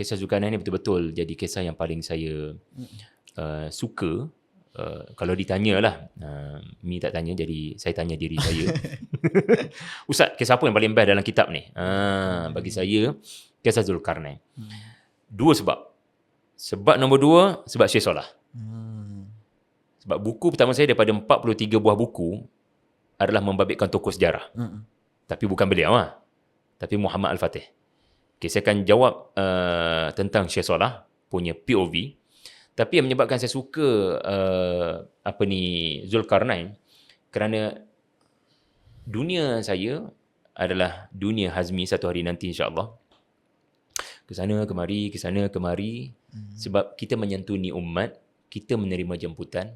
kisah Zulkarnain ni betul-betul jadi kisah yang paling saya suka. Kalau ditanyalah, Mi tak tanya, jadi saya tanya diri saya. Ustaz, kisah apa yang paling best dalam kitab ni? Bagi saya, kisah Zulkarnain. Dua sebab. Sebab nombor 2, sebab Syekh Solah. Sebab buku pertama saya daripada 43 buah buku adalah membabitkan tokoh sejarah. Tapi bukan beliau tapi Muhammad Al-Fatih. Okay, saya akan jawab tentang Syekh Solah punya POV. Tapi yang menyebabkan saya suka Zulkarnain kerana dunia saya adalah dunia hazmi satu hari nanti insya-Allah. Ke sana kemari sebab kita menyantuni umat, kita menerima jemputan.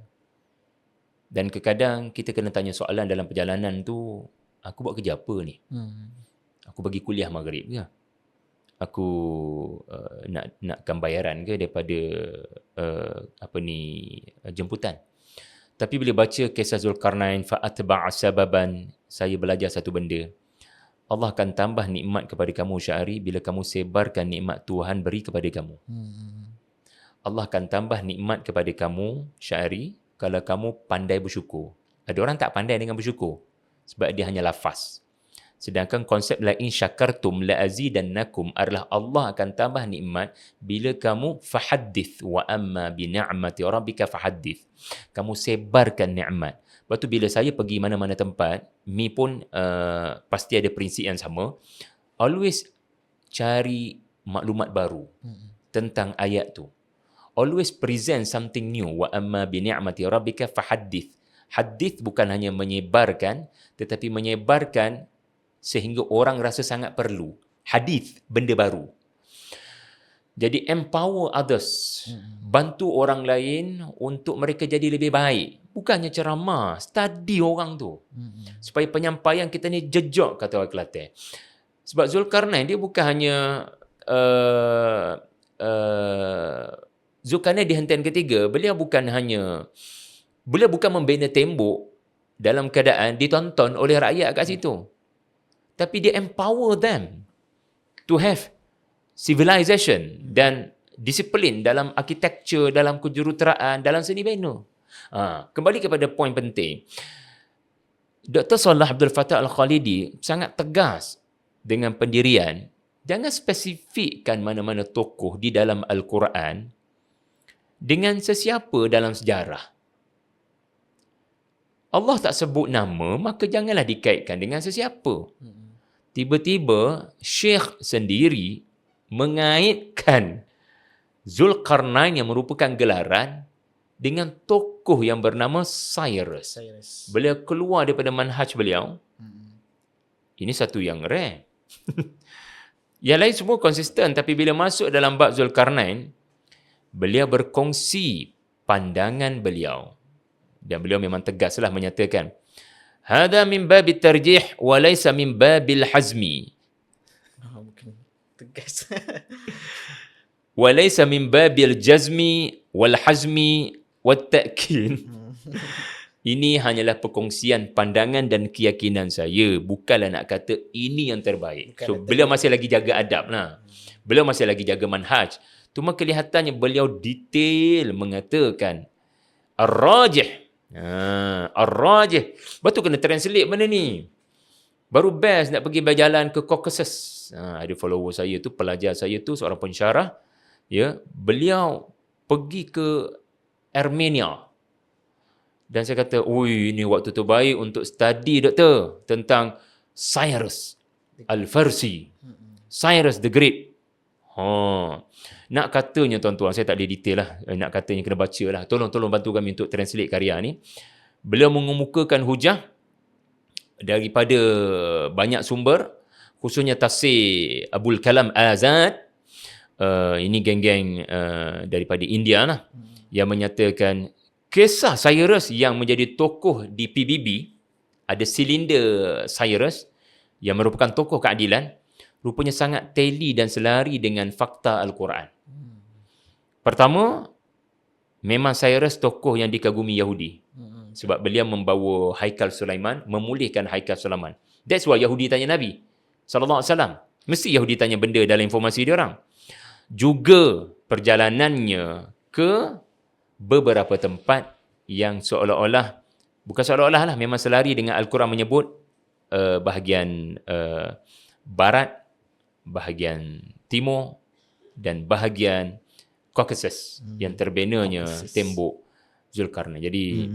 Dan kadang kita kena tanya soalan dalam perjalanan tu, aku buat kerja apa ni? Aku bagi kuliah maghrib ke? Aku nakkan bayaran ke daripada jemputan. Tapi bila baca kisah Zulkarnain fa'atba'a sababan, saya belajar satu benda. Allah akan tambah nikmat kepada kamu Syahri bila kamu sebarkan nikmat Tuhan beri kepada kamu. Allah akan tambah nikmat kepada kamu Syahri kalau kamu pandai bersyukur. Ada orang tak pandai dengan bersyukur sebab dia hanya lafaz. Sedangkan konsep la in syakartum la azidannakum adalah Allah akan tambah nikmat bila kamu fahaddith wa amma bi ni'mati rabbika fahaddith. Kamu sebarkan nikmat. Lepas tu bila saya pergi mana-mana tempat, Mi pun pasti ada prinsip yang sama. Always cari maklumat baru tentang ayat tu. Always present something new. Wa amma bi ni'mati rabbika fahaddith. Hadith bukan hanya menyebarkan, tetapi menyebarkan sehingga orang rasa sangat perlu. Hadith, benda baru. Jadi empower others. Bantu orang lain untuk mereka jadi lebih baik. Bukannya ceramah, study orang tu. Supaya penyampaian kita ni jejak, kata orang Kelantan. Sebab Zulkarnain dia bukan hanya Zulkarnain di hentian ketiga, beliau bukan membina tembok dalam keadaan ditonton oleh rakyat kat situ. Tapi dia empower them to have civilization dan disiplin dalam architecture, dalam kejuruteraan, dalam seni bina. Kembali kepada poin penting. Dr. Salah Abdul Fattah Al-Khalidi sangat tegas dengan pendirian. Jangan spesifikkan mana-mana tokoh di dalam Al-Quran dengan sesiapa dalam sejarah. Allah tak sebut nama, maka janganlah dikaitkan dengan sesiapa. Tiba-tiba Syekh sendiri mengaitkan Zulkarnain yang merupakan gelaran dengan tokoh yang bernama Cyrus. Beliau keluar daripada manhaj beliau. Ini satu yang rare. Yang lain semua konsisten, tapi bila masuk dalam bab Zulkarnain, beliau berkongsi pandangan beliau. Dan beliau memang tegaslah menyatakan, hada min babi tarjih wa laysa min babil hazmi. Mungkin tegas. Wa laysa min babil jazmi wal hazmi wat ta'kin. Ini hanyalah perkongsian pandangan dan keyakinan saya. Bukanlah nak kata ini yang terbaik. So beliau masih lagi jaga adab lah. Beliau masih lagi jaga manhaj. Cuma kelihatannya beliau detail mengatakan ar-rajih. Ar-rajih. Betul kena translate benda ni. Baru best nak pergi berjalan ke Caucasus. Ada follower saya tu, pelajar saya tu, seorang pensyarah. Ya, beliau pergi ke Armenia. Dan saya kata, ui, ini waktu terbaik untuk study doktor tentang Cyrus Al-Farsi. Cyrus the Great. Nak katanya tuan-tuan, saya tak ada detail lah. Nak katanya kena baca lah. Tolong bantu kami untuk translate karya ni. Beliau mengemukakan hujah daripada banyak sumber, khususnya tafsir Abul Kalam Azad. Ini geng-geng daripada India lah, yang menyatakan kisah Cyrus yang menjadi tokoh di PBB, ada silinder Cyrus yang merupakan tokoh keadilan, rupanya sangat teli dan selari dengan fakta Al-Quran. Pertama, memang Cyrus tokoh yang dikagumi Yahudi. Sebab beliau membawa Haikal Sulaiman, memulihkan Haikal Sulaiman. That's why Yahudi tanya Nabi SAW. Mesti Yahudi tanya benda dalam informasi dia orang. juga perjalanannya ke beberapa tempat yang seolah-olah, bukan seolah-olah lah, memang selari dengan Al-Quran menyebut bahagian barat, bahagian timur dan bahagian Caucasus yang terbenanya Caucasus. tembok Zulkarnain. Jadi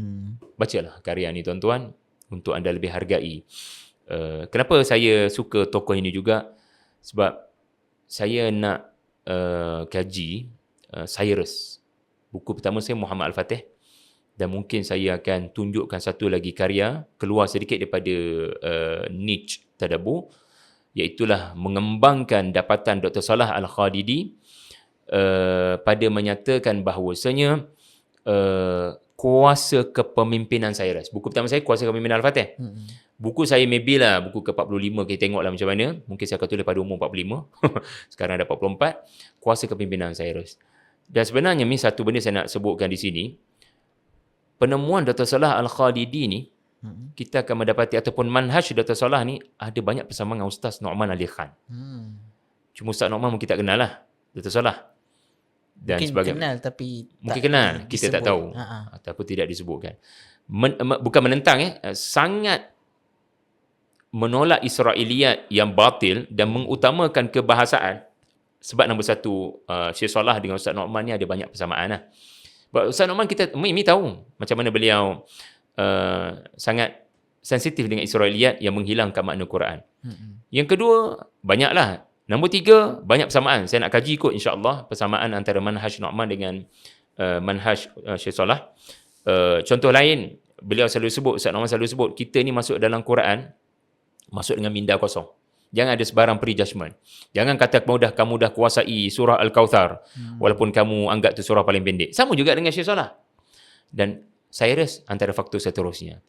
bacalah karya ni tuan-tuan untuk anda lebih hargai. Kenapa saya suka tokoh ini juga? Sebab saya nak kaji Cyrus. Buku pertama saya Muhammad Al-Fatih, dan mungkin saya akan tunjukkan satu lagi karya keluar sedikit daripada niche tadabbur, iaitulah mengembangkan dapatan Dr. Salah Al-Khadidi pada menyatakan bahawasanya kuasa kepemimpinan Cyrus. Buku pertama saya Kuasa Kepemimpinan Al-Fatih. Buku saya maybe lah buku ke-45, kita tengoklah macam mana. Mungkin saya akan tulis pada umur 45. Sekarang dah 44. Kuasa Kepemimpinan Cyrus. Dan sebenarnya ni satu benda saya nak sebutkan di sini. Penemuan Dr. Salah Al-Khadidi ni, kita akan mendapati, ataupun manhaj Dr. Salah ni, ada banyak persamaan dengan Ustaz Nu'man Ali Khan. Cuma Ustaz Nu'man mungkin kita kenal lah Dr. Salah. Dan mungkin sebagai, kenal tapi mungkin tak kenal, kita tak disebut. tahu. Ataupun tidak disebutkan. Bukan menentang, sangat menolak Israiliyat yang batil dan mengutamakan kebahasaan. Sebab nombor satu, Syekh Salah dengan Ustaz Nu'man ni ada banyak persamaan lah. Ustaz Nu'man kita Mimi tahu macam mana beliau sangat sensitif dengan Israiliyat yang menghilangkan makna Quran. Yang kedua, banyaklah. Nombor tiga, banyak persamaan. Saya nak kaji ikut insya-Allah persamaan antara manhaj Nu'man dengan manhaj Syekh Salah. Contoh lain, beliau selalu sebut, Ustaz Nu'man selalu sebut, kita ni masuk dalam Quran, masuk dengan minda kosong. Jangan ada sebarang prejudgment. Jangan kata kamu dah kuasai surah Al-Kautsar walaupun kamu anggap tu surah paling pendek. Sama juga dengan Syekh Salah. Dan Cyrus antara faktor seterusnya.